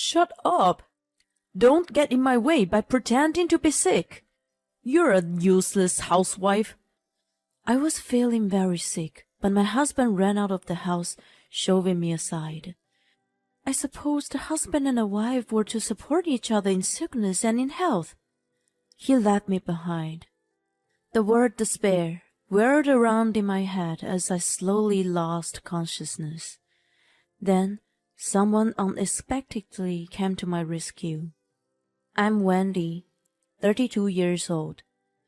Shut up! Don't get in my way by pretending to be sick. You're a useless housewife. I was feeling very sick, but my husband ran out of the house, shoving me aside. I suppose the husband and the wife were to support each other in sickness and in health. He left me behind. The word despair whirled around in my head as I slowly lost consciousness. Then someone unexpectedly came to my rescue. I'm Wendy, 32 years old.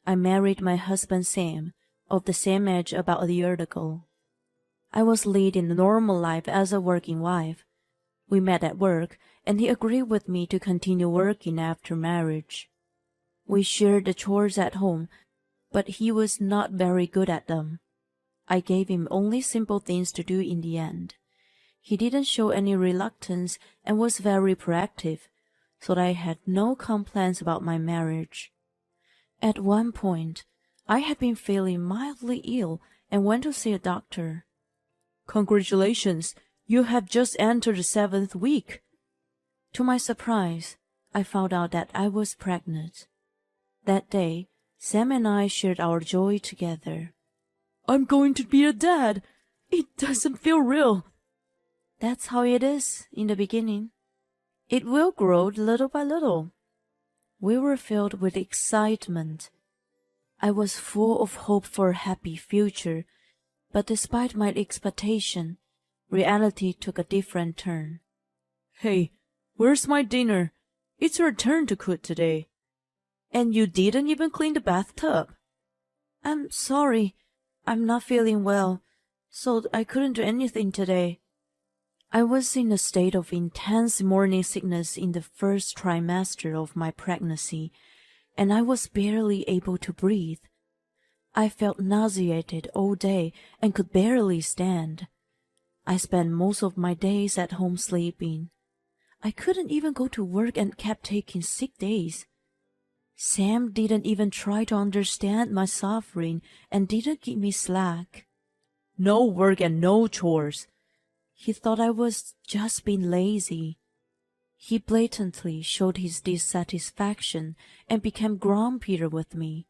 I married my husband Sam, of the same age about a year ago. I was leading a normal life as a working wife. We met at work, and he agreed with me to continue working after marriage. We shared the chores at home, but he was not very good at them. I gave him only simple things to do in the end. He didn't show any reluctance and was very proactive, so I had no complaints about my marriage. At one point, I had been feeling mildly ill and went to see a doctor. Congratulations, you have just entered the 7th week. To my surprise, I found out that I was pregnant. That day, Sam and I shared our joy together. I'm going to be a dad. It doesn't feel real. That's how it is in the beginning. It will grow little by little. We were filled with excitement. I was full of hope for a happy future, but despite my expectation, reality took a different turn. Hey, where's my dinner? It's your turn to cook today. And you didn't even clean the bathtub. I'm sorry, I'm not feeling well, so I couldn't do anything today. I was in a state of intense morning sickness in the first trimester of my pregnancy, and I was barely able to breathe. I felt nauseated all day and could barely stand. I spent most of my days at home sleeping. I couldn't even go to work and kept taking sick days. Sam didn't even try to understand my suffering and didn't give me slack. No work and no chores. He thought I was just being lazy. He blatantly showed his dissatisfaction and became grumpier with me.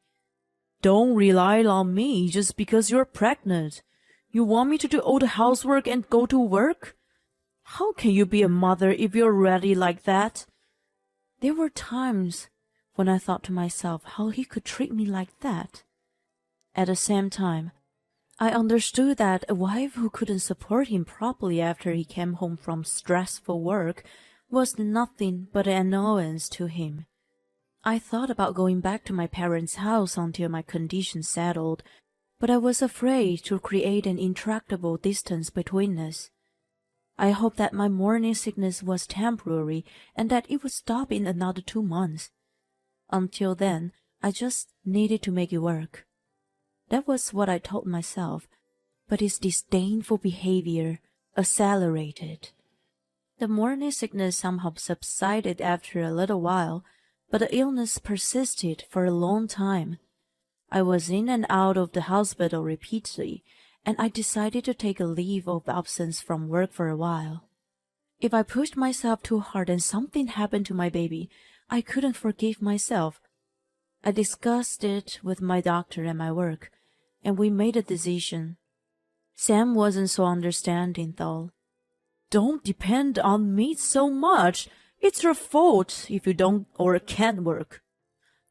Don't rely on me just because you're pregnant. You want me to do all the housework and go to work? How can you be a mother if you're already like that? There were times when I thought to myself how he could treat me like that. At the same time, I understood that a wife who couldn't support him properly after he came home from stressful work was nothing but an annoyance to him. I thought about going back to my parents' house until my condition settled, but I was afraid to create an intractable distance between us. I hoped that my morning sickness was temporary and that it would stop in another 2 months. Until then, I just needed to make it work. That was what I told myself, but his disdainful behavior accelerated. The morning sickness somehow subsided after a little while, but the illness persisted for a long time. I was in and out of the hospital repeatedly, and I decided to take a leave of absence from work for a while. If I pushed myself too hard and something happened to my baby, I couldn't forgive myself. I discussed it with my doctor and my work, and we made a decision. Sam wasn't so understanding, though. Don't depend on me so much. It's your fault if you don't or can't work.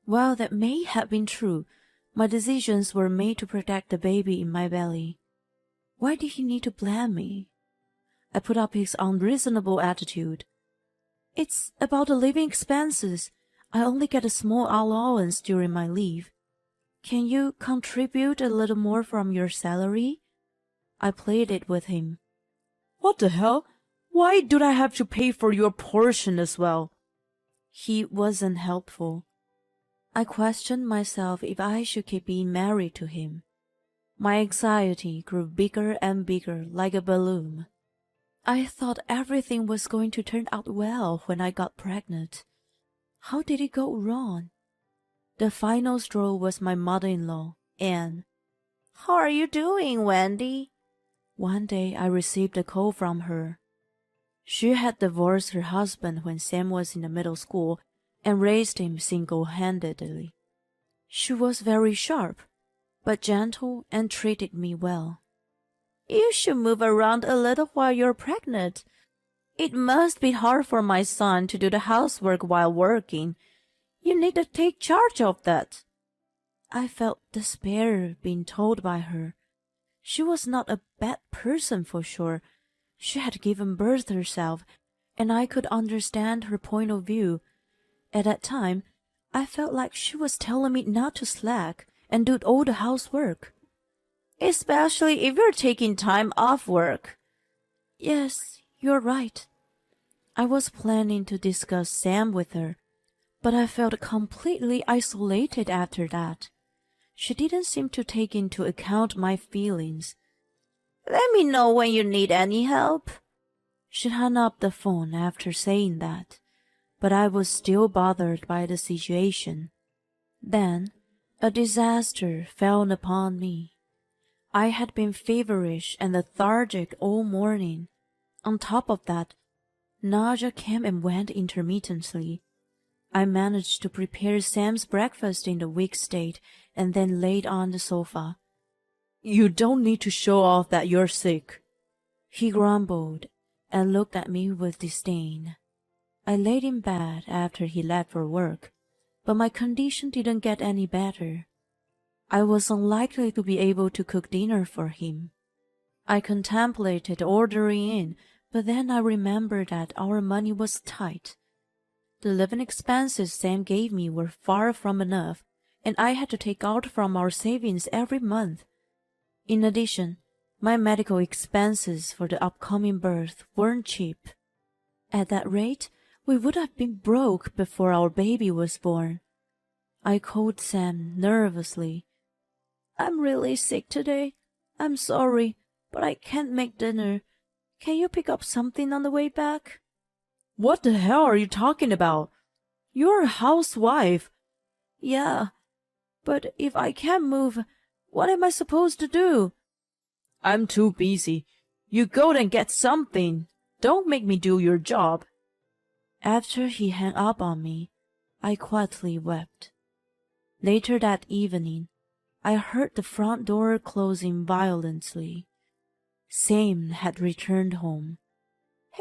While that may have been true, my decisions were made to protect the baby in my belly. Why did he need to blame me? I put up his unreasonable attitude. It's about the living expenses. I only get a small allowance during my leave. Can you contribute a little more from your salary? I pleaded with him. What the hell? Why do I have to pay for your portion as well? He wasn't helpful. I questioned myself if I should keep being married to him. My anxiety grew bigger and bigger like a balloon. I thought everything was going to turn out well when I got pregnant. How did it go wrong? The final straw was my mother-in-law, Anne. How are you doing, Wendy? One day I received a call from her. She had divorced her husband when Sam was in the middle school and raised him single-handedly. She was very sharp, but gentle and treated me well. You should move around a little while you're pregnant. It must be hard for my son to do the housework while working. You need to take charge of that. I felt despair being told by her. She was not a bad person for sure. She had given birth herself, and I could understand her point of view. At that time, I felt like she was telling me not to slack and do all the housework. Especially if you're taking time off work. Yes, you're right. I was planning to discuss Sam with her, but I felt completely isolated after that. She didn't seem to take into account my feelings. Let me know when you need any help. She hung up the phone after saying that, but I was still bothered by the situation. Then, a disaster fell upon me. I had been feverish and lethargic all morning. On top of that, nausea came and went intermittently. I managed to prepare Sam's breakfast in the weak state and then laid on the sofa. You don't need to show off that you're sick, he grumbled and looked at me with disdain. I laid in bed after he left for work, but my condition didn't get any better. I was unlikely to be able to cook dinner for him. I contemplated ordering in, but then I remembered that our money was tight. The living expenses Sam gave me were far from enough, and I had to take out from our savings every month. In addition, my medical expenses for the upcoming birth weren't cheap. At that rate, we would have been broke before our baby was born. I called Sam nervously. I'm really sick today. I'm sorry, but I can't make dinner. Can you pick up something on the way back? What the hell are you talking about? You're a housewife. Yeah, but if I can't move, what am I supposed to do? I'm too busy. You go and get something. Don't make me do your job. After he hung up on me, I quietly wept. Later that evening, I heard the front door closing violently. Sam had returned home.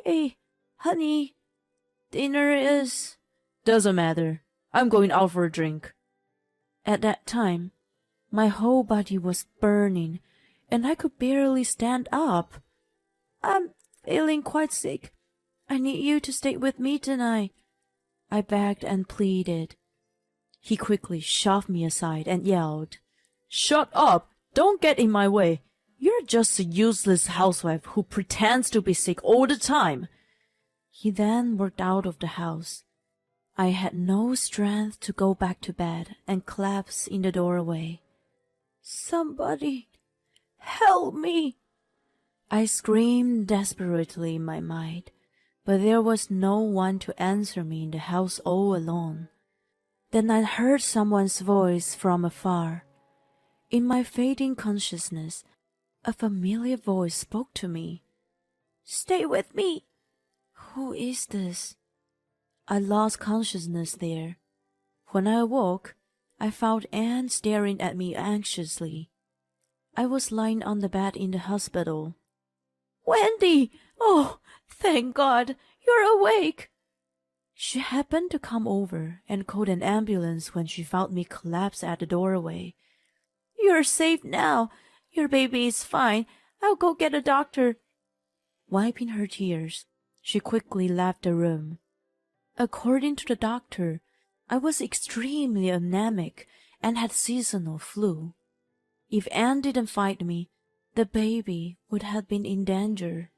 Hey, honey, dinner is... Doesn't matter. I'm going out for a drink. At that time, my whole body was burning, and I could barely stand up. I'm feeling quite sick. I need you to stay with me tonight, I begged and pleaded. He quickly shoved me aside and yelled, Shut up! Don't get in my way! You're just a useless housewife who pretends to be sick all the time. He then walked out of the house. I had no strength to go back to bed and collapsed in the doorway. Somebody help me! I screamed desperately in my mind, but there was no one to answer me in the house all alone. Then I heard someone's voice from afar. In my fading consciousness, a familiar voice spoke to me. Stay with me! Who is this? I lost consciousness there. When I awoke, I found Anne staring at me anxiously. I was lying on the bed in the hospital. Wendy! Oh, thank God, you're awake! She happened to come over and called an ambulance when she found me collapsed at the doorway. You're safe now. Your baby is fine. I'll go get a doctor. Wiping her tears, she quickly left the room. According to the doctor, I was extremely anemic and had seasonal flu. If Anne didn't find me, the baby would have been in danger.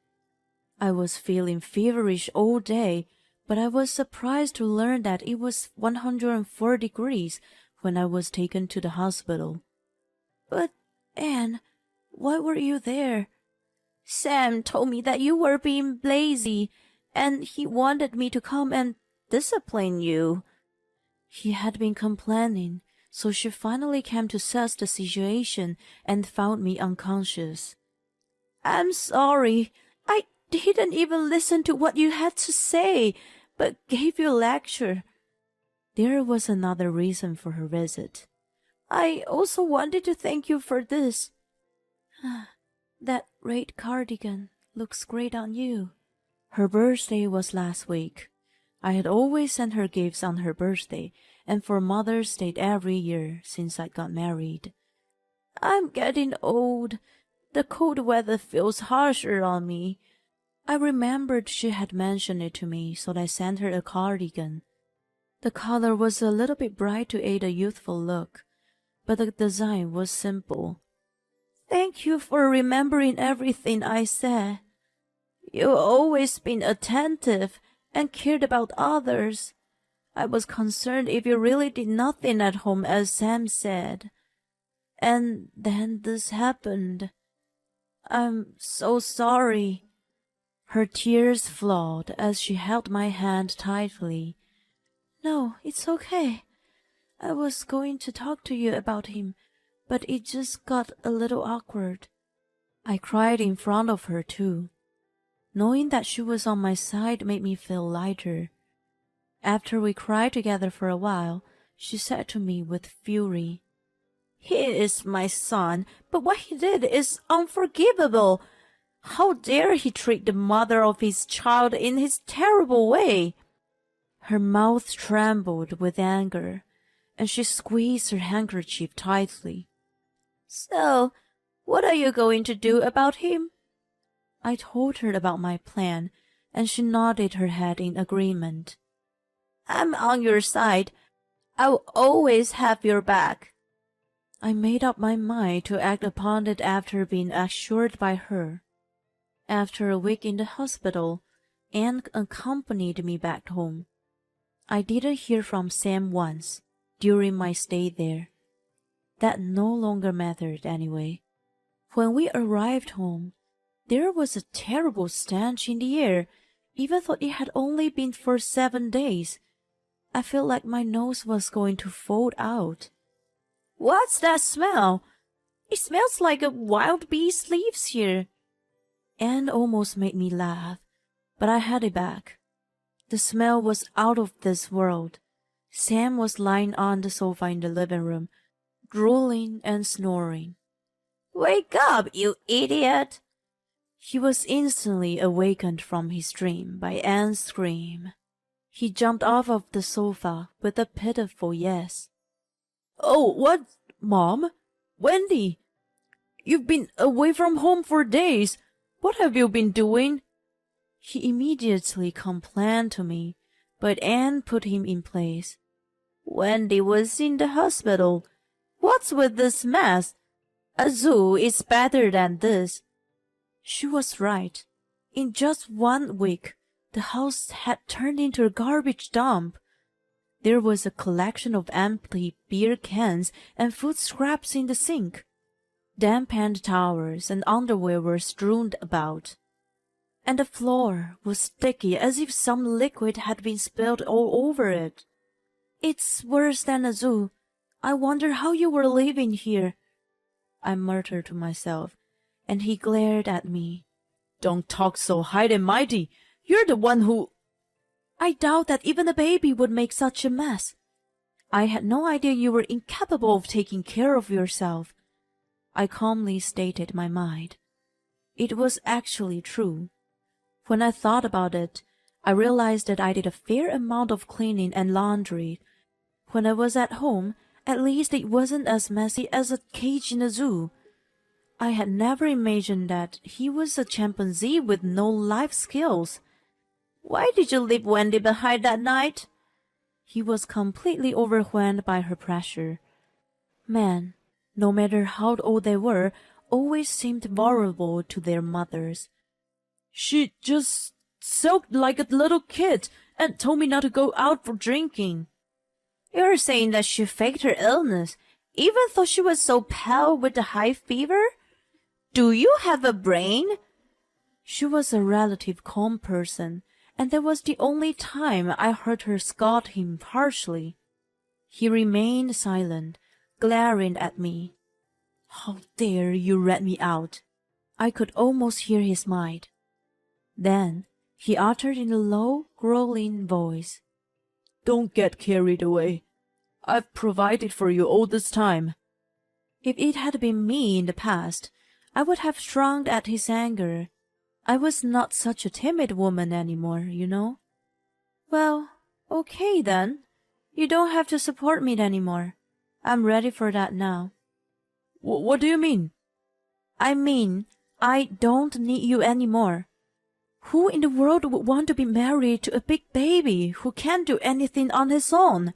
I was feeling feverish all day, but I was surprised to learn that it was 104 degrees when I was taken to the hospital. But, Anne, why were you there? Sam told me that you were being lazy, and he wanted me to come and discipline you. He had been complaining, so she finally came to assess the situation and found me unconscious. I'm sorry. didn't even listen to what you had to say, but gave you a lecture. There was another reason for her visit. I also wanted to thank you for this. That red cardigan looks great on you. Her birthday was last week. I had always sent her gifts on her birthday, and for Mother's Day every year since I got married. I'm getting old. The cold weather feels harsher on me. I remembered she had mentioned it to me, so I sent her a cardigan. The color was a little bit bright to aid a youthful look, but the design was simple. Thank you for remembering everything I said. You've always been attentive and cared about others. I was concerned if you really did nothing at home, as Sam said. And then this happened. I'm so sorry. Her tears flowed as she held my hand tightly. No, it's okay. I was going to talk to you about him, but it just got a little awkward. I cried in front of her, too. Knowing that she was on my side made me feel lighter. After we cried together for a while, she said to me with fury, He is my son, but what he did is unforgivable. How dare he treat the mother of his child in his terrible way? Her mouth trembled with anger, and she squeezed her handkerchief tightly. So, what are you going to do about him? I told her about my plan, and she nodded her head in agreement. I'm on your side. I'll always have your back. I made up my mind to act upon it after being assured by her. After a week in the hospital, Anne accompanied me back home. I didn't hear from Sam once during my stay there. That no longer mattered anyway. When we arrived home, there was a terrible stench in the air, even though it had only been for 7 days. I felt like my nose was going to fall out. What's that smell? It smells like a wild beast lives here. Anne almost made me laugh, but I had it back. The smell was out of this world. Sam was lying on the sofa in the living room, drooling and snoring. Wake up, you idiot! He was instantly awakened from his dream by Anne's scream. He jumped off of the sofa with a pitiful yes. Oh, what, Mom? Wendy! You've been away from home for days. What have you been doing? He immediately complained to me, but Anne put him in place. Wendy was in the hospital. What's with this mess? A zoo is better than this. She was right. In just 1 week, the house had turned into a garbage dump. There was a collection of empty beer cans and food scraps in the sink. Damp hand towels and underwear were strewn about, and the floor was sticky as if some liquid had been spilled all over it. It's worse than a zoo. I wonder how you were living here, I muttered to myself, and he glared at me. Don't talk so high and mighty. You're the one who... I doubt that even a baby would make such a mess. I had no idea you were incapable of taking care of yourself. I calmly stated my mind. It was actually true. When I thought about it, I realized that I did a fair amount of cleaning and laundry. When I was at home, at least it wasn't as messy as a cage in a zoo. I had never imagined that he was a chimpanzee with no life skills. Why did you leave Wendy behind that night? He was completely overwhelmed by her pressure. Men, no matter how old they were, always seemed vulnerable to their mothers. She just sulked like a little kid and told me not to go out for drinking. You're saying that she faked her illness, even though she was so pale with the high fever? Do you have a brain? She was a relative calm person, and that was the only time I heard her scold him harshly. He remained silent, glaring at me. How dare you rat me out? I could almost hear his mind. Then he uttered in a low, growling voice, "Don't get carried away. I've provided for you all this time." If it had been me in the past, I would have shrunk at his anger. I was not such a timid woman anymore, you know. "Well, okay then. You don't have to support me anymore. I'm ready for that now." What do you mean?" "I mean, I don't need you anymore. Who in the world would want to be married to a big baby who can't do anything on his own?"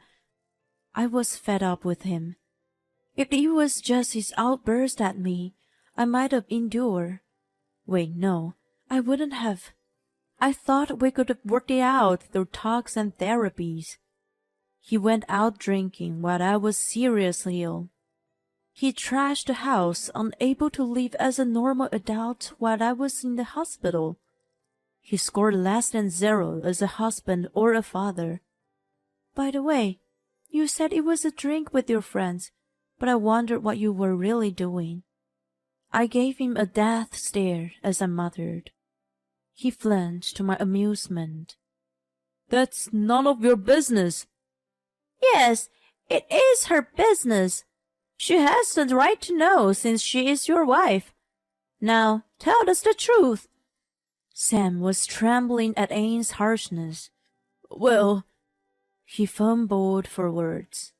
I was fed up with him. If it was just his outburst at me, I might have endured. Wait, no, I wouldn't have. I thought we could have worked it out through talks and therapies. He went out drinking while I was seriously ill. He trashed the house, unable to live as a normal adult while I was in the hospital. He scored less than 0 as a husband or a father. By the way, you said it was a drink with your friends, but I wondered what you were really doing. I gave him a death stare as I muttered. He flinched to my amusement. "That's none of your business." "Yes, it is her business. She has the right to know since she is your wife. Now, tell us the truth." Sam was trembling at Anne's harshness. "Well," he fumbled for words.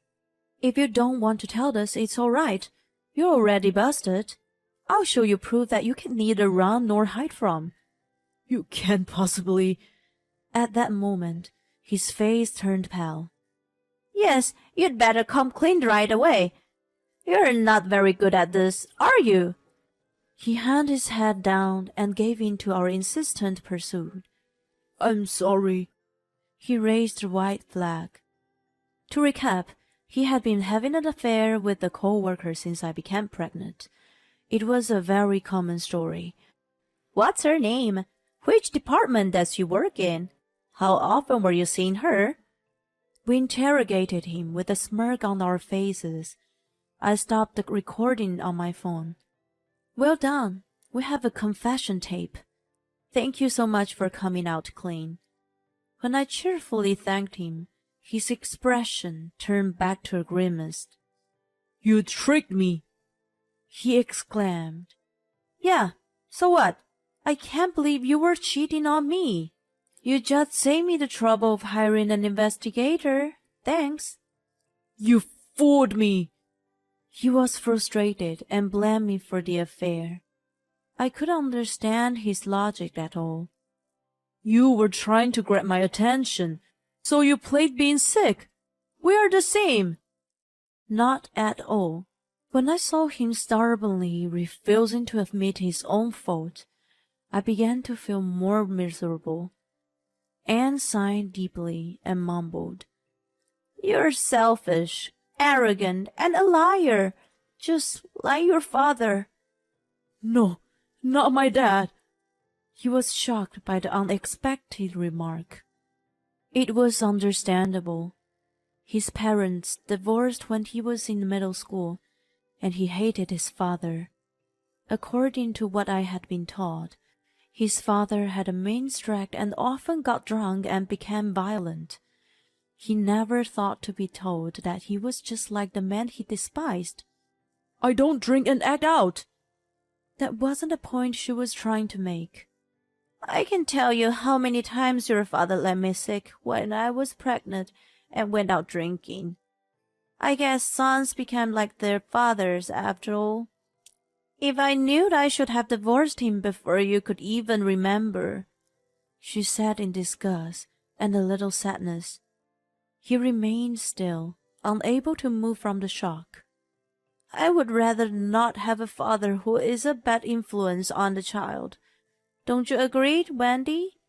"If you don't want to tell us, it's all right. You're already busted. I'll show you proof that you can neither run nor hide from." "You can't possibly—" At that moment, his face turned pale. "Yes, you'd better come clean right away. You're not very good at this, are you?" He held his head down and gave in to our insistent pursuit. "I'm sorry." He raised the white flag. To recap, he had been having an affair with a co-worker since I became pregnant. It was a very common story. "What's her name? Which department does she work in? How often were you seeing her?" We interrogated him with a smirk on our faces. I stopped the recording on my phone. "Well done. We have a confession tape. Thank you so much for coming out clean." When I cheerfully thanked him, his expression turned back to a grimace. "You tricked me!" he exclaimed. "Yeah, so what? I can't believe you were cheating on me. You just saved me the trouble of hiring an investigator. Thanks." "You fooled me!" He was frustrated and blamed me for the affair. I couldn't understand his logic at all. "You were trying to grab my attention, so you played being sick. We are the same." Not at all. When I saw him stubbornly refusing to admit his own fault, I began to feel more miserable. Anne sighed deeply and mumbled, "You're selfish, arrogant, and a liar, just like your father." "No, not my dad." He was shocked by the unexpected remark. It was understandable. His parents divorced when he was in middle school, and he hated his father. According to what I had been taught, his father had a mean streak and often got drunk and became violent. He never thought to be told that he was just like the man he despised. "I don't drink and act out." That wasn't the point she was trying to make. "I can tell you how many times your father let me sick when I was pregnant and went out drinking. I guess sons became like their fathers after all. If I knew I should have divorced him before you could even remember," she said in disgust and a little sadness. He remained still, unable to move from the shock. "I would rather not have a father who is a bad influence on the child. Don't you agree, Wendy?"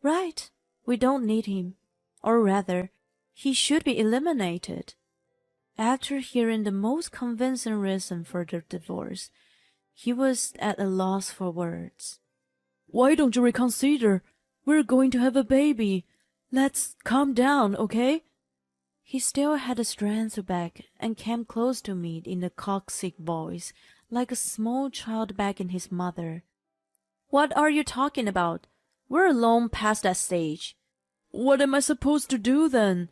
"Right. We don't need him. Or rather, he should be eliminated." After hearing the most convincing reason for the divorce, he was at a loss for words. "Why don't you reconsider? We're going to have a baby. Let's calm down, okay?" He still had the strength to beg and came close to me in a coaxing voice, like a small child begging his mother. "What are you talking about? We're long past that stage. What am I supposed to do then?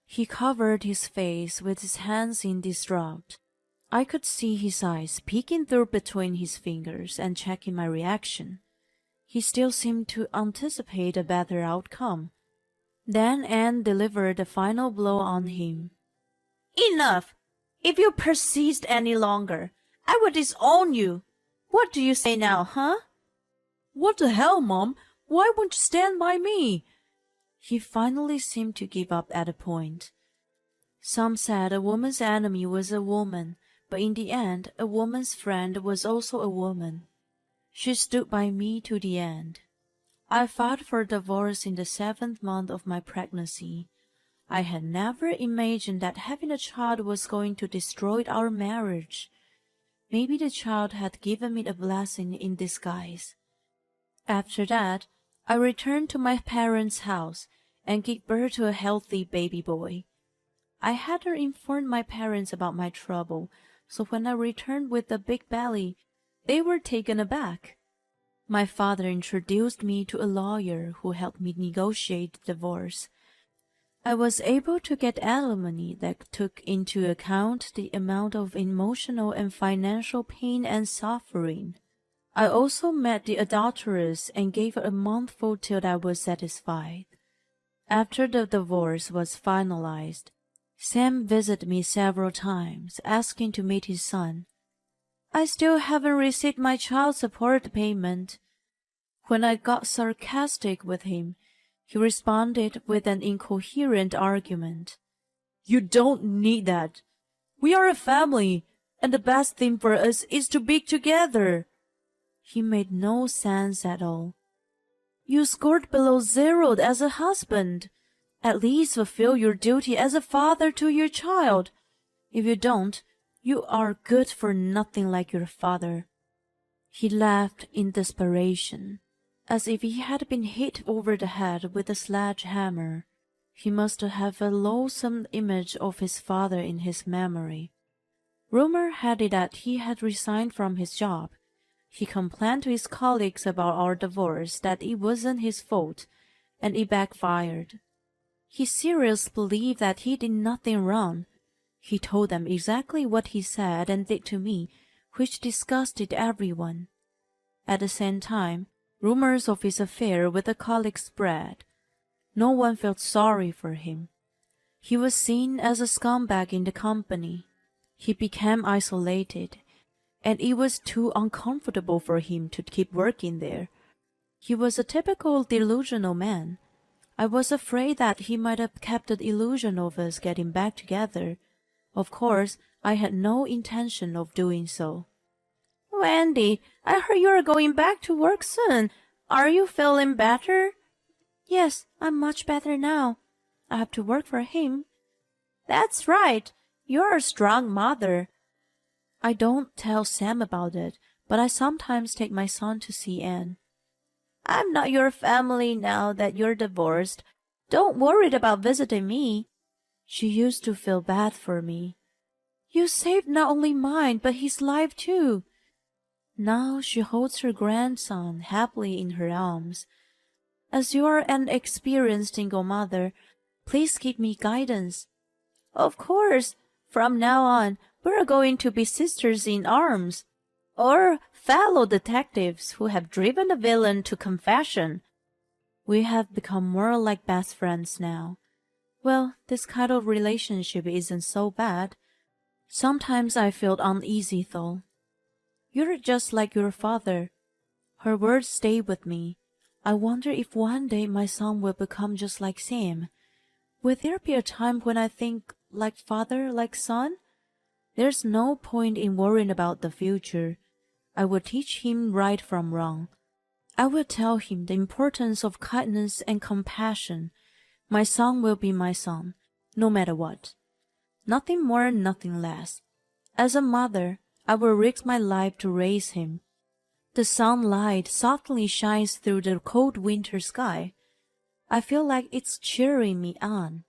He covered his face with his hands in distraught. I could see his eyes peeking through between his fingers and checking my reaction. He still seemed to anticipate a better outcome. Then Anne delivered the final blow on him. Enough! If you persist any longer, I will disown you. What do you say now, huh? What the hell, Mom? Why won't you stand by me? He finally seemed to give up at a point. Some said a woman's enemy was a woman, but in the end, a woman's friend was also a woman. She stood by me to the end. I filed for divorce in the 7th month of my pregnancy. I had never imagined that having a child was going to destroy our marriage. Maybe the child had given me a blessing in disguise. After that, I returned to my parents' house and gave birth to a healthy baby boy. I hadn't informed my parents about my trouble, so when I returned with a big belly, they were taken aback. My father introduced me to a lawyer who helped me negotiate the divorce. I was able to get alimony that took into account the amount of emotional and financial pain and suffering. I also met the adulteress and gave her a monthful till I was satisfied. After the divorce was finalized, Sam visited me several times, asking to meet his son. I still haven't received my child support payment. When I got sarcastic with him, he responded with an incoherent argument. You don't need that. We are a family, and the best thing for us is to be together. He made no sense at all. You scored below 0 as a husband. At least fulfill your duty as a father to your child. If you don't, you are good for nothing like your father. He laughed in desperation, as if he had been hit over the head with a sledgehammer. He must have a loathsome image of his father in his memory. Rumor had it that he had resigned from his job. He complained to his colleagues about our divorce that it wasn't his fault, and it backfired. He seriously believed that he did nothing wrong. He told them exactly what he said and did to me, which disgusted everyone. At the same time, rumors of his affair with a colleague spread. No one felt sorry for him. He was seen as a scumbag in the company. He became isolated, and it was too uncomfortable for him to keep working there. He was a typical delusional man. I was afraid that he might have kept the illusion of us getting back together. Of course, I had no intention of doing so. Wendy, I heard you are going back to work soon. Are you feeling better? Yes, I'm much better now. I have to work for him. That's right. You're a strong mother. I don't tell Sam about it, but I sometimes take my son to see Anne. I'm not your family now that you're divorced. Don't worry about visiting me. She used to feel bad for me. You saved not only mine, but his life too. Now she holds her grandson happily in her arms. As you are an experienced single mother, please give me guidance. Of course, from now on, we're going to be sisters in arms, or fellow detectives who have driven a villain to confession. We have become more like best friends now. Well, this kind of relationship isn't so bad. Sometimes I feel uneasy, though. You're just like your father. Her words stay with me. I wonder if one day my son will become just like Sam. Will there be a time when I think like father, like son? There's no point in worrying about the future. I will teach him right from wrong. I will tell him the importance of kindness and compassion. My son will be my son, no matter what. Nothing more, nothing less. As a mother, I will risk my life to raise him. The sunlight softly shines through the cold winter sky. I feel like it's cheering me on.